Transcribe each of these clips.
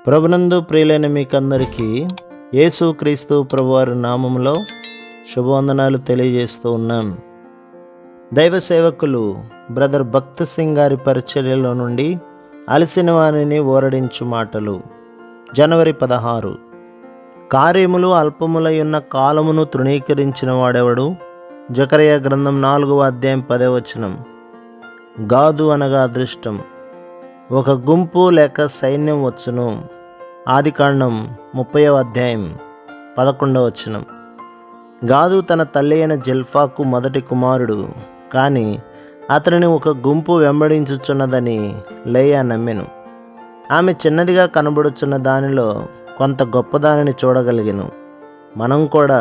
ప్రభునందు ప్రియులైన మీకందరికీ యేసుక్రీస్తు ప్రభువారి నామములో శుభవందనాలు తెలియజేస్తూ ఉన్నాం. దైవ సేవకులు బ్రదర్ భక్త్ సింగ్ గారి పరిచర్యలో నుండి అలసిన వారిని ఓరడించు మాటలు. జనవరి 16. కార్యములు అల్పములై ఉన్న కాలమును తృణీకరించిన వాడెవడు? జకర్యా గ్రంథం 4వ అధ్యాయం 10వ వచనం. గాదు అనగా అదృష్టం. ఒక గుంపు లేక సైన్యం వచ్చును. ఆదికాండం 30వ అధ్యాయం 11వ వచనం. గాదు తన తల్లి అయిన జిల్పాకు మొదటి కుమారుడు, కానీ అతనిని ఒక గుంపు వెంబడించుచున్నదని లేయా నమ్మెను. ఆమె చిన్నదిగా కనబడుచున్న దానిలో కొంత గొప్పదానిని చూడగలిగెను. మనం కూడా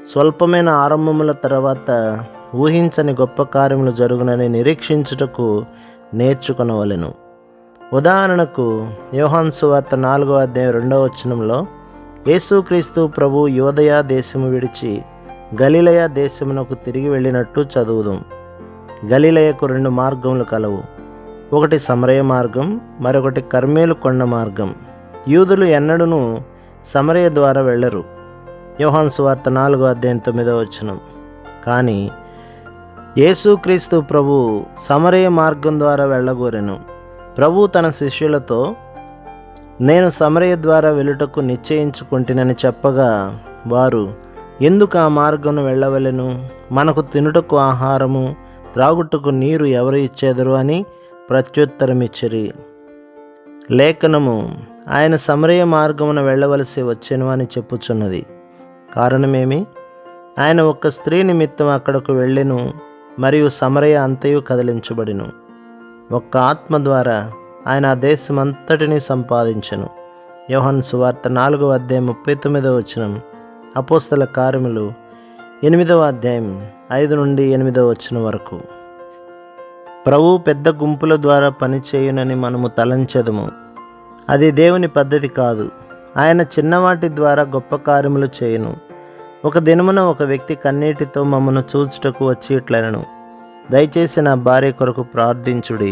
స్వల్పమైన ఆరంభముల తర్వాత ఊహించని గొప్ప కార్యములు జరుగునని నిరీక్షించుటకు నేర్చుకొనవలెను. ఉదాహరణకు యోహాను సువార్త 4వ అధ్యాయం 2వ వచనంలో యేసుక్రీస్తు ప్రభు యూదయ దేశము విడిచి గలిలయ దేశమునకు తిరిగి వెళ్ళినట్టు చదువుదాం. గలిలయకు 2 మార్గములు కలవు. ఒకటి సమరయ మార్గం, మరొకటి కర్మేలు కొండ మార్గం. యూదులు ఎన్నడూనూ సమరయ ద్వారా వెళ్ళరు. యోహాను సువార్త 4వ అధ్యాయం 9వ వచనం. కానీ యేసుక్రీస్తు ప్రభు సమరయ మార్గం ద్వారా వెళ్ళగోరెను. ప్రభు తన శిష్యులతో, నేను సమరయ ద్వారా వెళ్ళుటకు నిశ్చయించుకుంటునని చెప్పగా వారు, ఎందుకు ఆ మార్గం వెళ్ళవలెను? మనకు తినుటకు ఆహారము, త్రాగుటకు నీరు ఎవరు ఇచ్చేదరు అని ప్రత్యుత్తరమిచ్చిరి. లేఖనము ఆయన సమరయ మార్గమున వెళ్ళవలసి వచ్చెను అని చెప్పుచున్నది. కారణమేమి? ఆయన ఒక్క స్త్రీ నిమిత్తం అక్కడకు వెళ్ళెను, మరియు సమరయ అంతయు కదిలించబడిను. ఒక్క ఆత్మ ద్వారా ఆయన ఆ దేశమంతటిని సంపాదించెను. యోహాను సువార్త 4వ అధ్యాయం 39వ వచనం. అపోస్తల కార్యములు 8వ అధ్యాయం 5 నుండి 8వ వచనం వరకు. ప్రభు పెద్ద గుంపుల ద్వారా పనిచేయునని మనము తలంచెదము. అది దేవుని పద్ధతి కాదు. ఆయన చిన్నవాటి ద్వారా గొప్ప కార్యములు చేయును. ఒక దినమున ఒక వ్యక్తి కన్నీటితో మమ్మను చూచుటకు వచ్చి ఇట్లనెను, దయచేసి నా భార్య కొరకు ప్రార్థించుడి,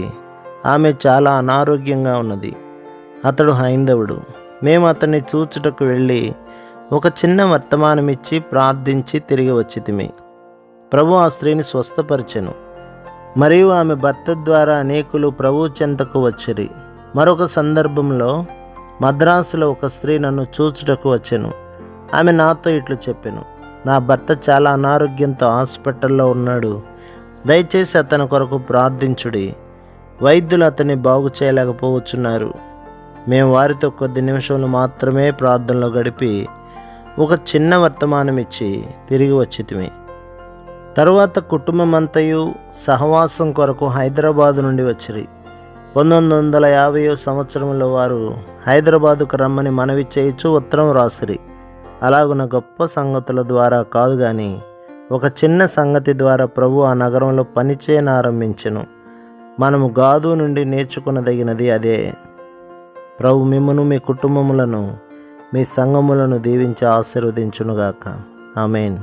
ఆమె చాలా అనారోగ్యంగా ఉన్నది. అతడు హైందవుడు. మేము అతన్ని చూచుటకు వెళ్ళి ఒక చిన్న వర్తమానమిచ్చి ప్రార్థించి తిరిగి వచ్చితిమి. ప్రభు ఆ స్త్రీని స్వస్థపరిచెను, మరియు ఆమె భర్త ద్వారా అనేకులు ప్రభు చెంతకు వచ్చిరి. మరొక సందర్భంలో మద్రాసులో ఒక స్త్రీ నన్ను చూచుటకు వచ్చెను. ఆమె నాతో ఇట్లు చెప్పెను, నా భర్త చాలా అనారోగ్యంతో హాస్పిటల్లో ఉన్నాడు, దయచేసి అతని కొరకు ప్రార్థించుడి. వైద్యులు అతన్ని బాగు చేయలేకపోవచ్చున్నారు. మేము వారితో కొద్ది నిమిషాలు మాత్రమే ప్రార్థనలో గడిపి ఒక చిన్న వర్తమానం ఇచ్చి తిరిగి వచ్చితిమి. తరువాత కుటుంబం అంతయు సహవాసం కొరకు హైదరాబాదు నుండి వచ్చిరి. 1950వ సంవత్సరంలో వారు హైదరాబాదుకు రమ్మని మనవి చేయించు ఉత్తరం రాసిరి. అలాగున గొప్ప సంగతుల ద్వారా కాదు కానీ ఒక చిన్న సంగతి ద్వారా ప్రభు ఆ నగరంలో పనిచేయనారంభించెను. మనము గాదు నుండి నేర్చుకునదగినది అదే. ప్రభు మిమ్మును, మీ కుటుంబములను, మీ సంఘములను దీవించి ఆశీర్వదించునుగాక. ఆమేన్.